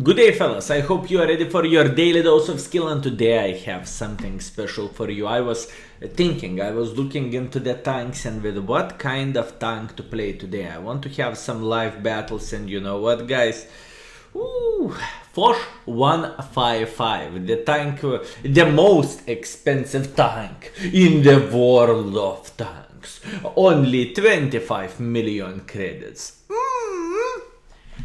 Good day, fellas. I hope you are ready for your daily dose of skill, and today I have something special for you. I was looking into the tanks and with what kind of tank to play today. I want to have some live battles, and you know what, guys? Ooh, Foch 155, the tank, the most expensive tank in the world of tanks. Only 25 million credits.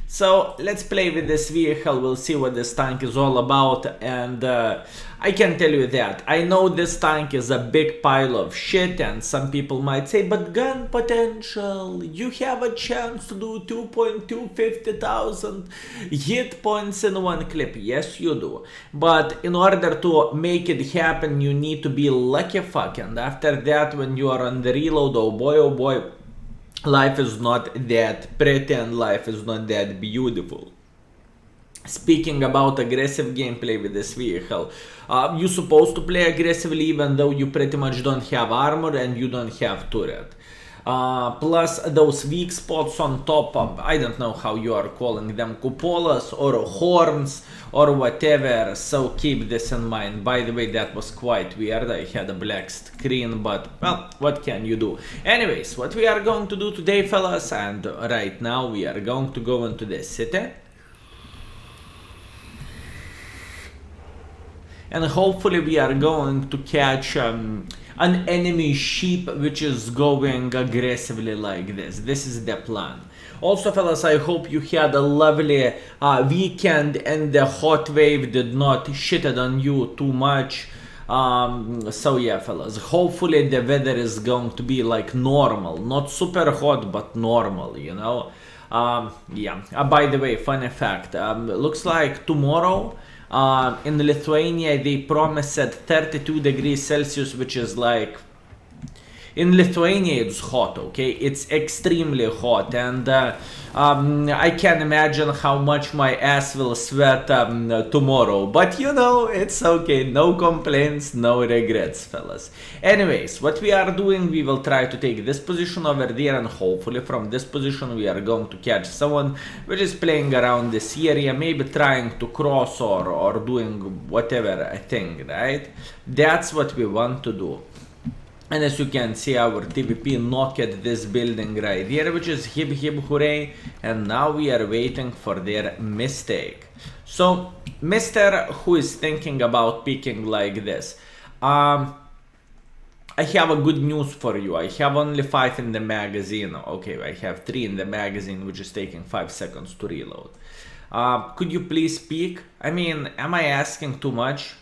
So let's play with this vehicle, we'll see what this tank is all about, and I can tell you that I know this tank is a big pile of shit, and some people might say, but gun potential, you have a chance to do 2,250,000 hit points in one clip. Yes, you do, but in order to make it happen, you need to be lucky fuck, and after that, when you are on the reload, oh boy, life is not that pretty and life is not that beautiful. Speaking about aggressive gameplay with this vehicle, you're supposed to play aggressively even though you pretty much don't have armor and you don't have turret. Plus those weak spots on top of, I don't know how you are calling them, cupolas or horns or whatever, so keep this in mind. By the way, that was quite weird, I had a black screen, but well, what can you do? Anyways, what we are going to do today, fellas, and right now we are going to go into the city. And hopefully we are going to catch an enemy ship which is going aggressively like this. This is the plan. Also, fellas, I hope you had a lovely weekend and the hot wave did not shit it on you too much. So yeah, fellas, hopefully the weather is going to be like normal, not super hot but normal, you know. Yeah, by the way, funny fact, looks like tomorrow in Lithuania they promised 32 degrees Celsius, which is like, in Lithuania it's hot, okay, it's extremely hot, and I can imagine how much my ass will sweat tomorrow, but you know, it's okay, no complaints, no regrets, fellas. Anyways, what we are doing, we will try to take this position over there, and hopefully from this position we are going to catch someone which is playing around this area, maybe trying to cross or doing whatever thing, right? That's what we want to do. And as you can see, our TVP knocked this building right here, which is hip hip hooray, and now we are waiting for their mistake. So, Mr. who is thinking about picking like this, I have a good news for you. I have only 5 in the magazine. Okay, I have 3 in the magazine, which is taking 5 seconds to reload. Could you please speak? I mean, am I asking too much?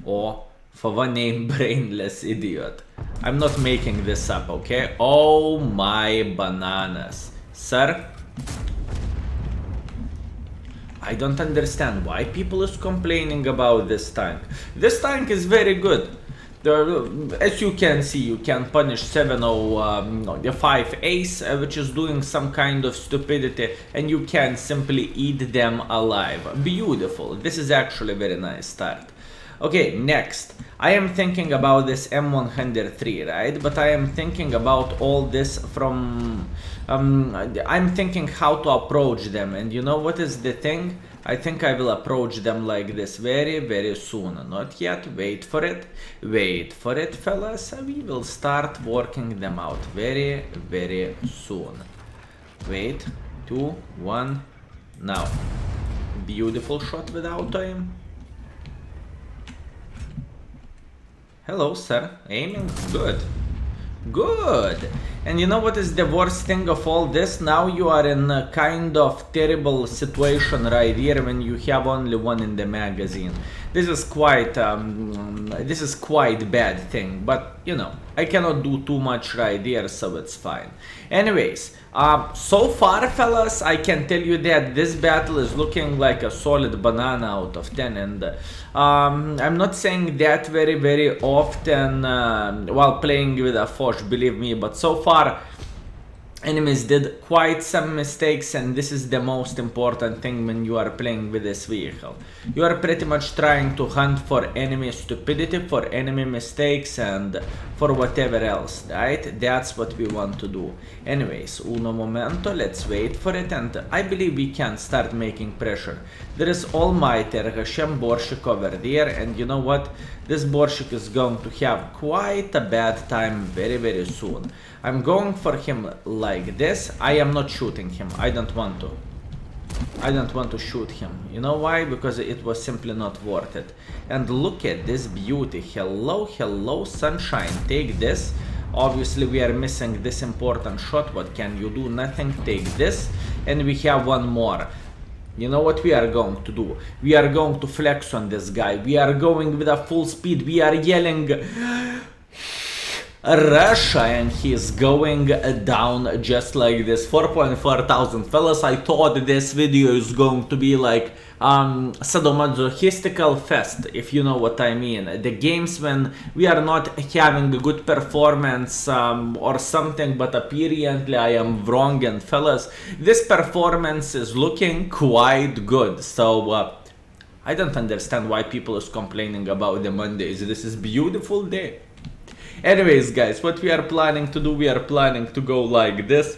Or for one name, brainless idiot. I'm not making this up, okay? Oh my bananas. Sir? I don't understand why people is complaining about this tank. This tank is very good. As you can see, you can punish 705 ace, which is doing some kind of stupidity, and you can simply eat them alive. Beautiful. This is actually a very nice start. Okay, next. I am thinking about this M103, right? But I am thinking about all this from... I'm thinking how to approach them. And you know what is the thing? I think I will approach them like this very, very soon. Not yet. Wait for it. Wait for it, fellas. We will start working them out very, very soon. Wait. 2, 1, now. Beautiful shot with auto aim. Hello, sir. Aiming? Good. Good. And you know what is the worst thing of all this? Now you are in a kind of terrible situation right here when you have only 1 in the magazine. This is quite bad thing, but you know, I cannot do too much right here, so it's fine. Anyways, so far, fellas, I can tell you that this battle is looking like a solid banana out of 10, and I'm not saying that very, very often while playing with a Foch, believe me, but so far Enemies did quite some mistakes, and this is the most important thing when you are playing with this vehicle. You are pretty much trying to hunt for enemy stupidity, for enemy mistakes, and for whatever else, right? That's what we want to do. Anyways, uno momento, let's wait for it, and I believe we can start making pressure. There is almighty Hashem Borshik over there, and you know what? This Borshik is going to have quite a bad time very, very soon. I'm going for him like this. I am not shooting him. I don't want to. I don't want to shoot him. You know why? Because it was simply not worth it. And look at this beauty. Hello, hello, sunshine. Take this. Obviously, we are missing this important shot. What can you do? Nothing. Take this. And we have one more. You know what we are going to do? We are going to flex on this guy. We are going with a full speed. We are yelling Russia, and he's going down just like this. 4.4 thousand. Fellas, I thought this video is going to be like sadomasochistical fest, if you know what I mean. The games when we are not having a good performance or something, but apparently I am wrong, and fellas, this performance is looking quite good. So I don't understand why people is complaining about the Mondays. This is beautiful day. Anyways, guys, what we are planning to do, we are planning to go like this.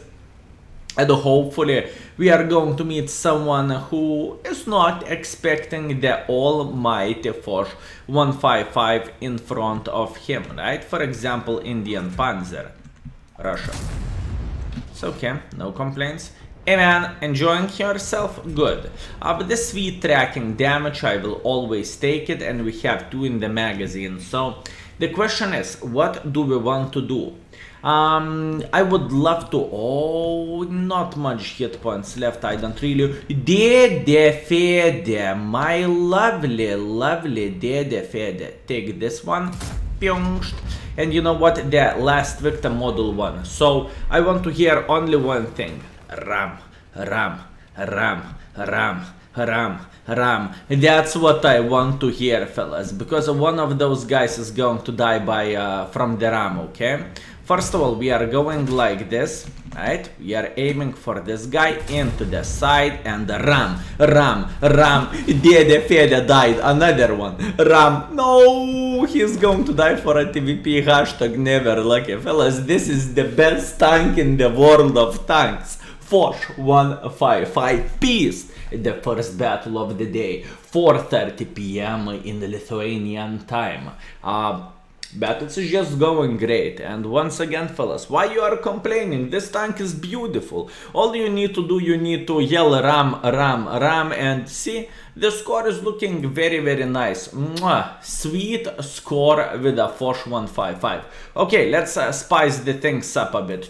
And hopefully we are going to meet someone who is not expecting the almighty Foch 155 in front of him, right? For example, Indian Panzer, Russia. It's okay, no complaints. Hey man, enjoying yourself? Good. But the sweet tracking damage, I will always take it, and we have 2 in the magazine. So the question is, what do we want to do? I would love to. Oh, not much hit points left. I don't really. Dede Fede, my lovely, lovely Dede Fede. Take this one. And you know what? The last victim model 1. So I want to hear only one thing. Ram, ram, ram, ram, ram, ram. That's what I want to hear, fellas, because one of those guys is going to die by from the ram, okay? First of all, we are going like this, right? We are aiming for this guy into the side, and ram, ram, ram. Dede Fede died. Another one. Ram. No, he's going to die for a TVP. Hashtag never lucky. Fellas, this is the best tank in the world of tanks. Foch 155 Peace. The first battle of the day. 4:30 p.m. in Lithuanian time. Battles is just going great, and once again, fellas, why you are complaining? This tank is beautiful. All you need to do, you need to yell ram, ram, ram, and see, the score is looking very, very nice. Mwah. Sweet score with a Foch 155. Okay, let's spice the things up a bit.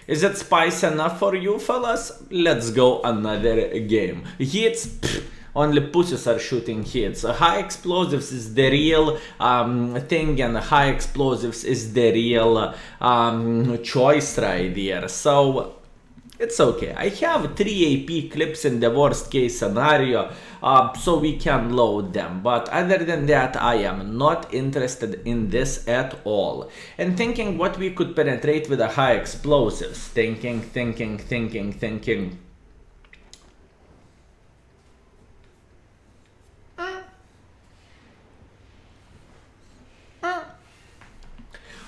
Is it spice enough for you, fellas? Let's go another game. Hits. Pfft. Only pussies are shooting hits. High explosives is the real thing, and high explosives is the real choice right there. So it's okay. I have 3 AP clips in the worst case scenario, so we can load them. But other than that, I am not interested in this at all. And thinking what we could penetrate with a high explosives. Thinking.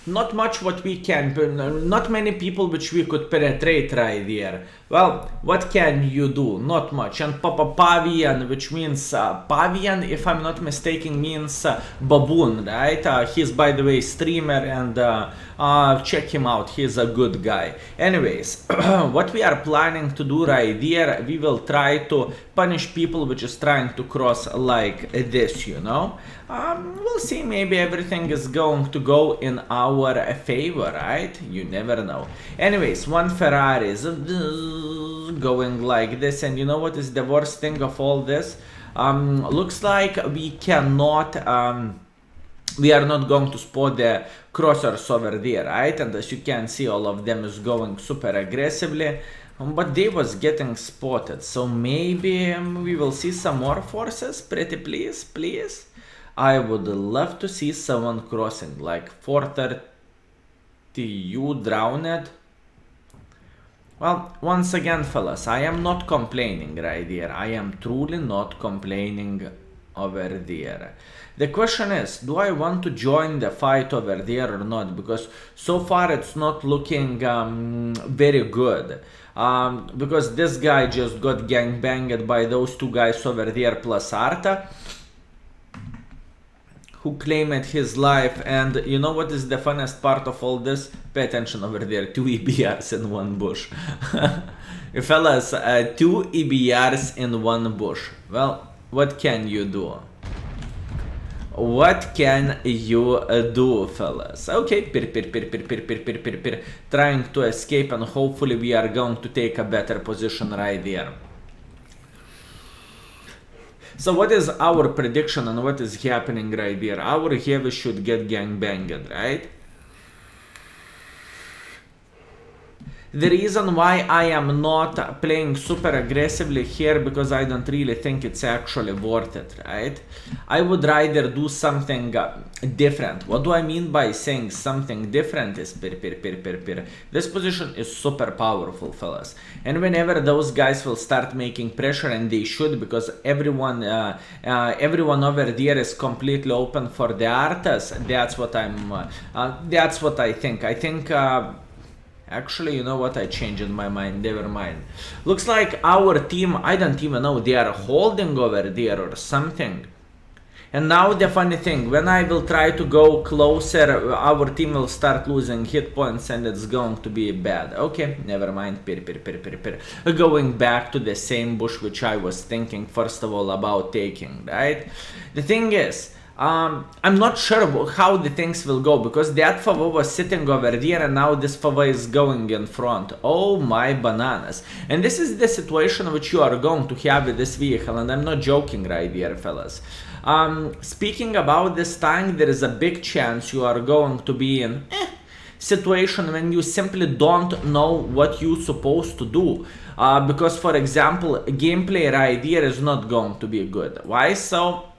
Not much what we can, not many people which we could penetrate right there. Well, what can you do? Not much. And Pavian, which means Pavian, if I'm not mistaken, means baboon, right? He's, by the way, streamer, and check him out. He's a good guy. Anyways, what we are planning to do right there, we will try to punish people which is trying to cross like this, you know. We'll see, maybe everything is going to go in our favor, right? You never know. Anyways, one Ferrari is going like this, and you know what is the worst thing of all this? Looks like we cannot, we are not going to spot the crossers over there, right? And as you can see, all of them is going super aggressively. But they was getting spotted, so maybe we will see some more forces, pretty please, please. I would love to see someone crossing, like 430, you drowned. Well, once again, fellas, I am not complaining right here. I am truly not complaining over there. The question is, do I want to join the fight over there or not? Because so far it's not looking very good. Because this guy just got gangbanged by those two guys over there plus Arta, who claimed his life. And you know what is the funniest part of all this? Pay attention over there, 2 EBRs in one bush. Fellas, 2 EBRs in one bush. Well, what can you do? What can you do, fellas? Okay, trying to escape, and hopefully we are going to take a better position right there. So what is our prediction and what is happening right there? Our heavy should get gangbanged, right? The reason why I am not playing super aggressively here, because I don't really think it's actually worth it, right? I would rather do something different. What do I mean by saying something different is this position is super powerful, fellas. And whenever those guys will start making pressure, and they should, because everyone over there is completely open for the Artas, that's what I think. I think actually, you know what? I changed my mind. Never mind. Looks like our team, I don't even know, they are holding over there or something. And now the funny thing, when I will try to go closer, our team will start losing hit points and it's going to be bad. Okay, never mind. Going back to the same bush which I was thinking first of all about taking, right? The thing is, I'm not sure how the things will go, because that Fava was sitting over there and now this Fava is going in front. Oh my bananas. And this is the situation which you are going to have with this vehicle, and I'm not joking right here, fellas. Speaking about this tank, there is a big chance you are going to be in situation when you simply don't know what you're supposed to do. Because, for example, gameplay right here is not going to be good. Why so?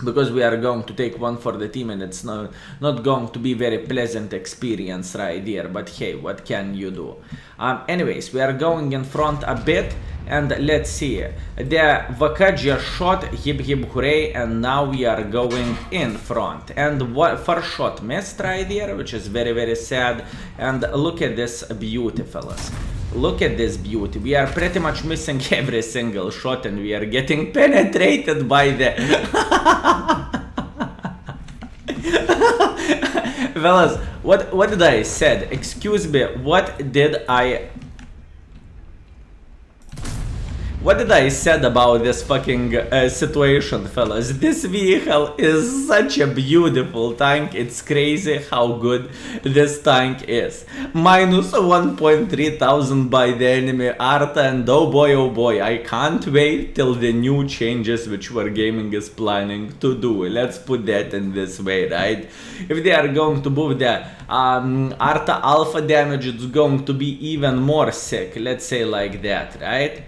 Because we are going to take one for the team and it's not going to be very pleasant experience right here. But hey, what can you do? Anyways, we are going in front a bit, and let's see. The Vaka just shot, hip hip hooray, and now we are going in front. And what first shot missed right here, which is very, very sad. And look at this beauty, fellas. Look at this beauty. We are pretty much missing every single shot, and we are getting penetrated by the... Fellas, what did I said? Excuse me, what did I said about this fucking situation, fellas? This vehicle is such a beautiful tank. It's crazy how good this tank is. Minus 1.3 thousand by the enemy Arta, and oh boy, I can't wait till the new changes which Wargaming is planning to do. Let's put that in this way, right? If they are going to move the Arta alpha damage, it's going to be even more sick. Let's say like that, right?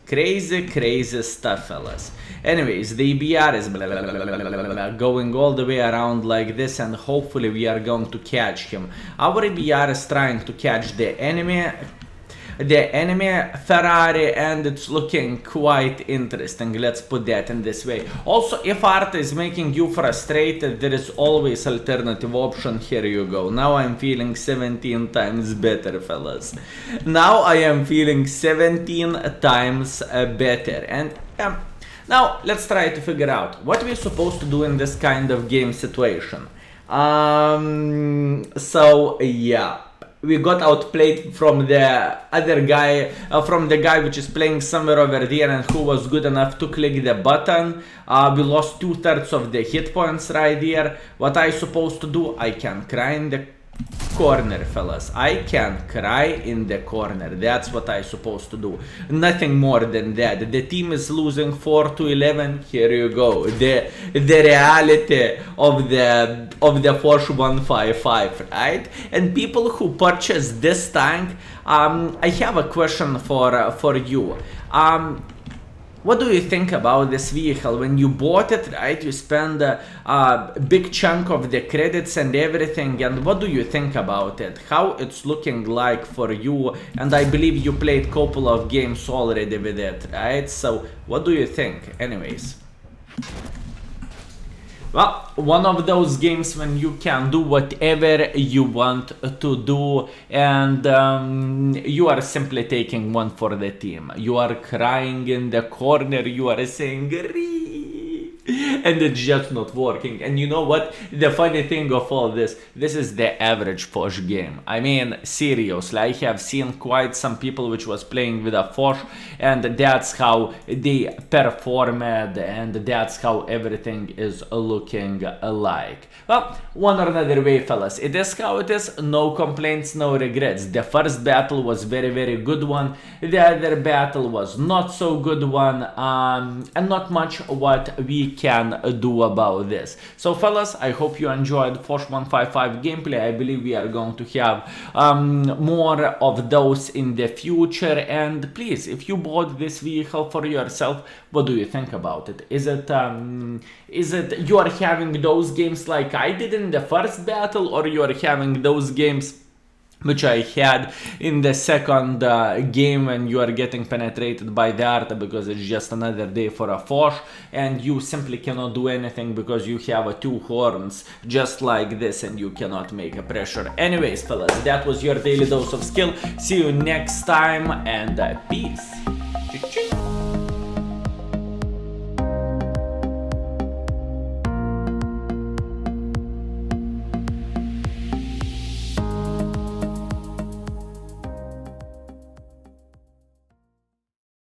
Crazy stuff, fellas. Anyways, the EBR is going all the way around like this, and hopefully we are going to catch him. Our EBR is trying to catch the enemy Ferrari, and it's looking quite interesting. Let's put that in this way. Also, if Arta is making you frustrated, there is always alternative option. Here you go. Now I'm feeling 17 times better, fellas. Now I am feeling 17 times better. And now let's try to figure out what we're supposed to do in this kind of game situation. So yeah, we got outplayed from the other guy, from the guy which is playing somewhere over there and who was good enough to click the button. We lost 2/3 of the hit points right here. What I supposed to do? I can cry in the corner, fellas. I can cry in the corner. That's what I supposed to do. Nothing more than that. The team is losing 4-11. Here you go. The reality of the Foch 155, right? And people who purchase this tank, I have a question for you. what do you think about this vehicle? When you bought it, right, you spend a big chunk of the credits and everything, and what do you think about it? How it's looking like for you? And I believe you played couple of games already with it, right? So what do you think? Anyways. Well, one of those games when you can do whatever you want to do, and you are simply taking one for the team. You are crying in the corner, you are saying, and it's just not working. And you know what? The funny thing of all this is the average Foch game. I mean, seriously, I have seen quite some people which was playing with a Foch, and that's how they performed, and that's how everything is looking alike. Well, one or another way, fellas, it is how it is. No complaints, no regrets. The first battle was very good one. The other battle was not so good one, and not much what we can do about this. So fellas, I hope you enjoyed Foch 155 gameplay. I believe we are going to have more of those in the future. And please, if you bought this vehicle for yourself, what do you think about it? Is it you are having those games like I did in the first battle, or you are having those games which I had in the second game when you are getting penetrated by the art because it's just another day for a Foch and you simply cannot do anything because you have two horns just like this and you cannot make a pressure. Anyways, fellas, that was your daily dose of skill. See you next time, and peace.